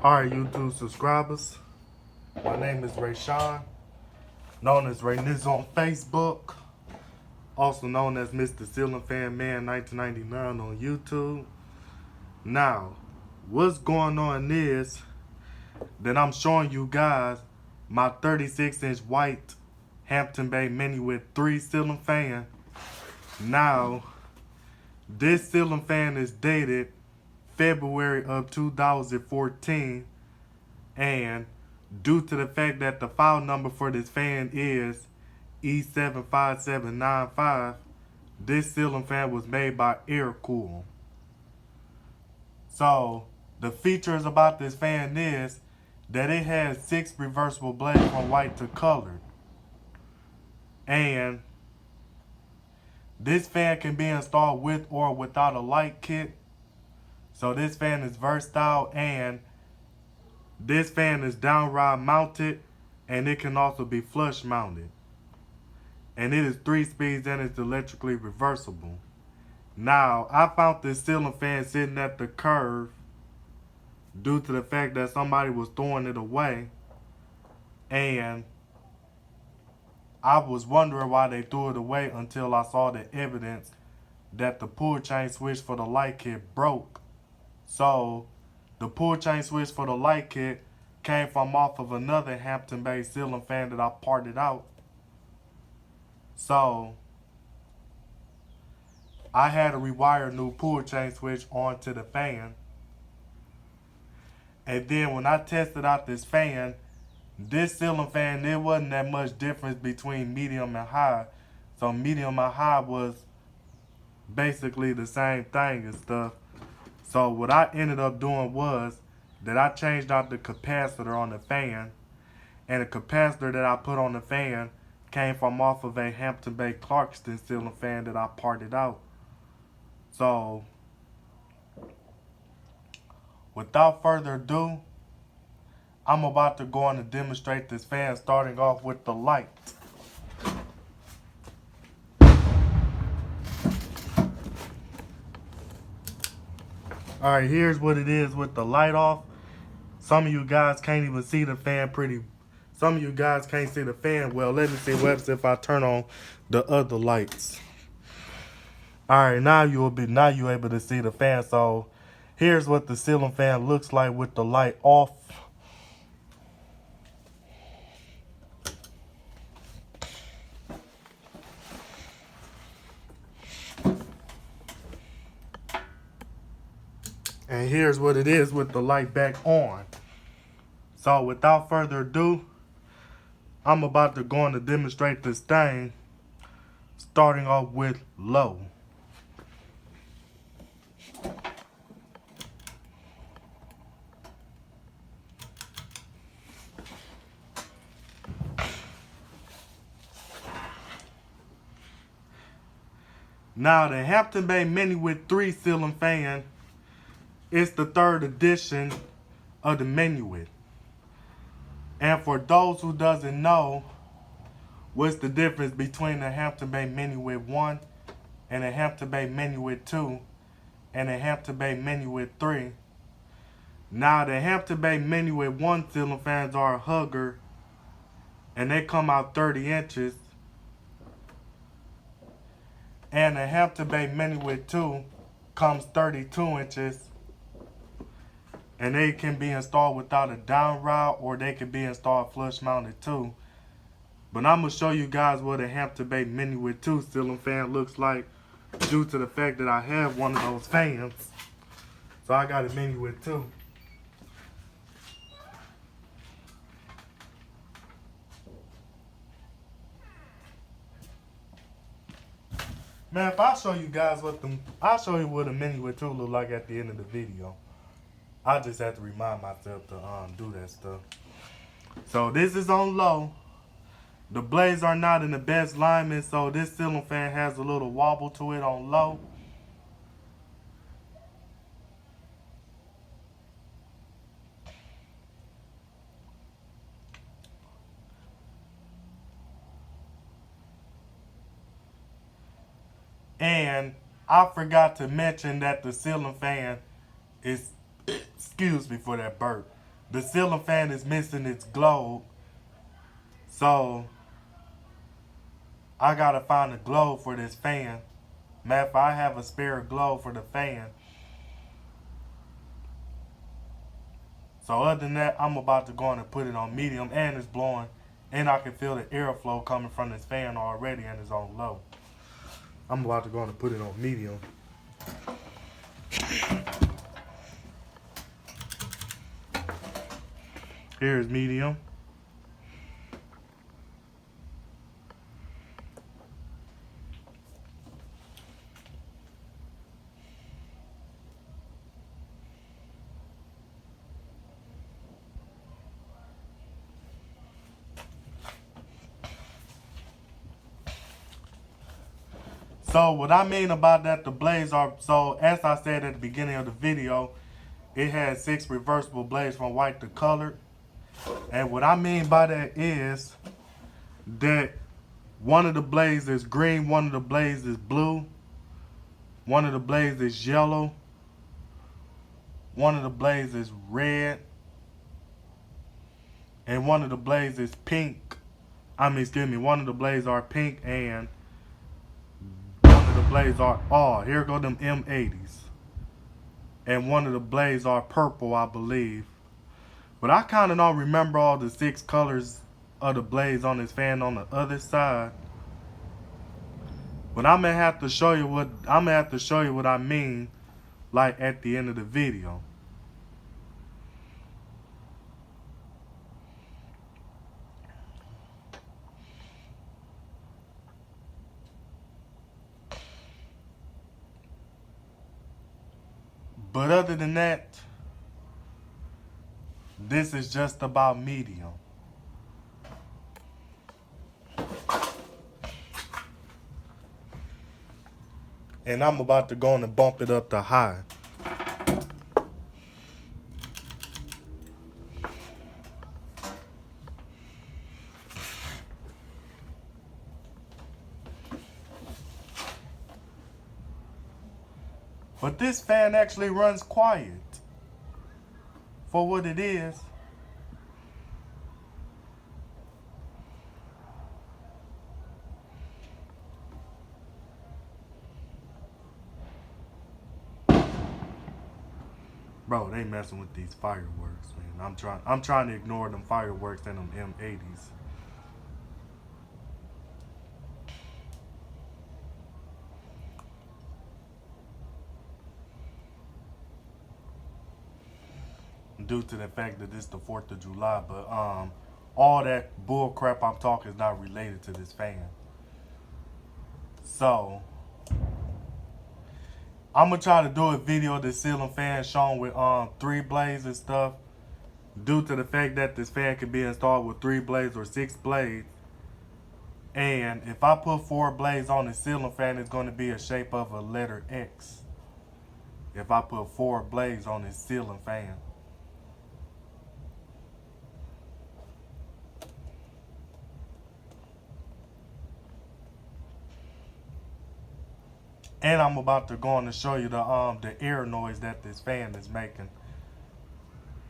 Alright, YouTube subscribers. My name is Rayshawn, known as Ray Niz on Facebook, also known as Mr. Ceiling Fan Man 1999 on YouTube. Now, what's going on is that I'm showing you guys my 36-inch white Hampton Bay Minuet 3 ceiling fan. Now, this ceiling fan is dated February of 2014, and due to the fact that the file number for this fan is E75795, this ceiling fan was made by Air-Cool. So, the features about this fan is that it has 6 reversible blades from white to colored. And this fan can be installed with or without a light kit. So this fan is versatile, and this fan is downright mounted, and it can also be flush mounted. And it is 3 speeds and it's electrically reversible. Now, I found this ceiling fan sitting at the curb due to the fact that somebody was throwing it away. And I was wondering why they threw it away until I saw the evidence that the pull chain switch for the light kit broke. So, the pull chain switch for the light kit came from off of another Hampton Bay ceiling fan that I parted out. So, I had to rewire a new pull chain switch onto the fan. And then when I tested out this fan, this ceiling fan, there wasn't that much difference between medium and high. So medium and high was basically the same thing and stuff. So what I ended up doing was that I changed out the capacitor on the fan. And the capacitor that I put on the fan came from off of a Hampton Bay Clarkston ceiling fan that I parted out. So, without further ado, I'm about to go on and demonstrate this fan, starting off with the light. Alright, here's what it is with the light off. Some of you guys can't even see the fan some of you guys can't see the fan well. Let me see what happens if I turn on the other lights. Alright, now you're able to see the fan. So here's what the ceiling fan looks like with the light off. And here's what it is with the light back on. So without further ado, I'm about to go on to demonstrate this thing, starting off with low. Now the Hampton Bay Minuet 3 ceiling fan is the 3rd edition of the Minuet. And for those who doesn't know, what's the difference between the Hampton Bay Minuet 1 and the Hampton Bay Minuet 2 and the Hampton Bay Minuet 3? Now the Hampton Bay Minuet 1 ceiling fans are a hugger, and they come out 30 inches. And the Hampton Bay Minuet 2 comes 32 inches. And they can be installed without a down rod, or they can be installed flush mounted too. But I'm going to show you guys what a Hampton Bay Minuet 2 ceiling fan looks like, due to the fact that I have one of those fans. So I got a Minuet 2. Man, if I show you guys I'll show you what a Minuet 2 look like at the end of the video. I just have to remind myself to do that stuff. So this is on low. The blades are not in the best alignment, so this ceiling fan has a little wobble to it on low. And I forgot to mention that the ceiling fan is, excuse me for that burp, The ceiling fan is missing its globe. So I gotta find a globe for this fan. Matter of fact, I have a spare globe for the fan. So other than that, I'm about to go on and put it on medium, and it's blowing. And I can feel the airflow coming from this fan already, and it's on low. I'm about to go on and put it on medium. Here's medium. So what I mean about that, the blades are, so as I said at the beginning of the video, it has 6 reversible blades from white to colored. And what I mean by that is that one of the blades is green, one of the blades is blue, one of the blades is yellow, one of the blades is red, and one of the blades is pink. One of the blades are pink, and one of the blades are, here go them M80s. And one of the blades are purple, I believe. But I kind of don't remember all the 6 colors of the blades on this fan on the other side. But I'm gonna have to show you what I mean, like at the end of the video. But other than that, this is just about medium. And I'm about to go on and bump it up to high. But this fan actually runs quiet for what it is. Bro, they messing with these fireworks, man. I'm trying to ignore them fireworks and them M80s. Due to the fact that it's the 4th of July, but all that bull crap I'm talking is not related to this fan. So I'm gonna try to do a video of this ceiling fan showing with 3 blades and stuff. Due to the fact that this fan can be installed with 3 blades or 6 blades. And if I put 4 blades on the ceiling fan, it's gonna be a shape of a letter X. If I put 4 blades on this ceiling fan. And I'm about to go on and show you the air noise that this fan is making.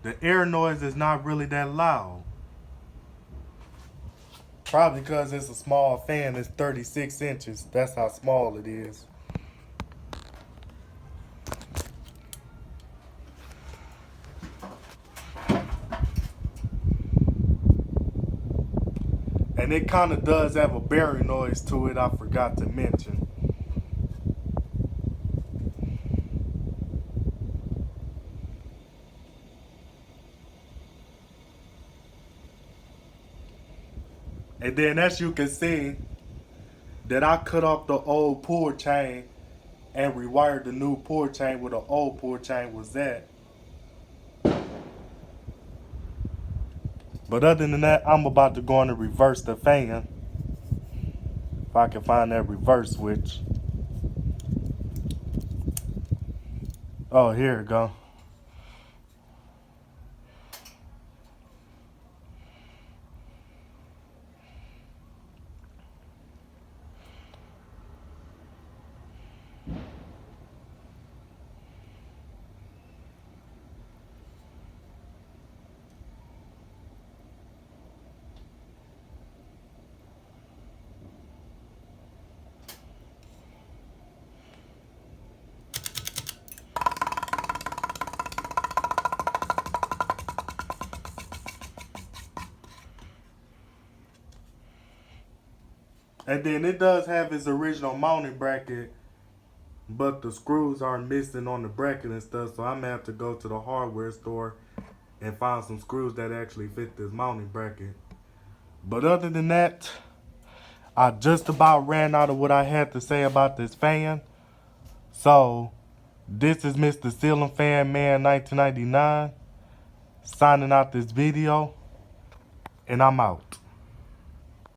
The air noise is not really that loud. Probably because it's a small fan. It's 36 inches. That's how small it is. And it kind of does have a bearing noise to it, I forgot to mention. And then as you can see, that I cut off the old pull chain and rewired the new pull chain where the old pull chain was at. But other than that, I'm about to go on and reverse the fan. If I can find that reverse switch. Oh, here we go. And then it does have its original mounting bracket, but the screws are missing on the bracket and stuff. So I'm gonna have to go to the hardware store and find some screws that actually fit this mounting bracket. But other than that, I just about ran out of what I had to say about this fan. So this is Mr. Ceiling Fan Man 1999 signing out this video, and I'm out.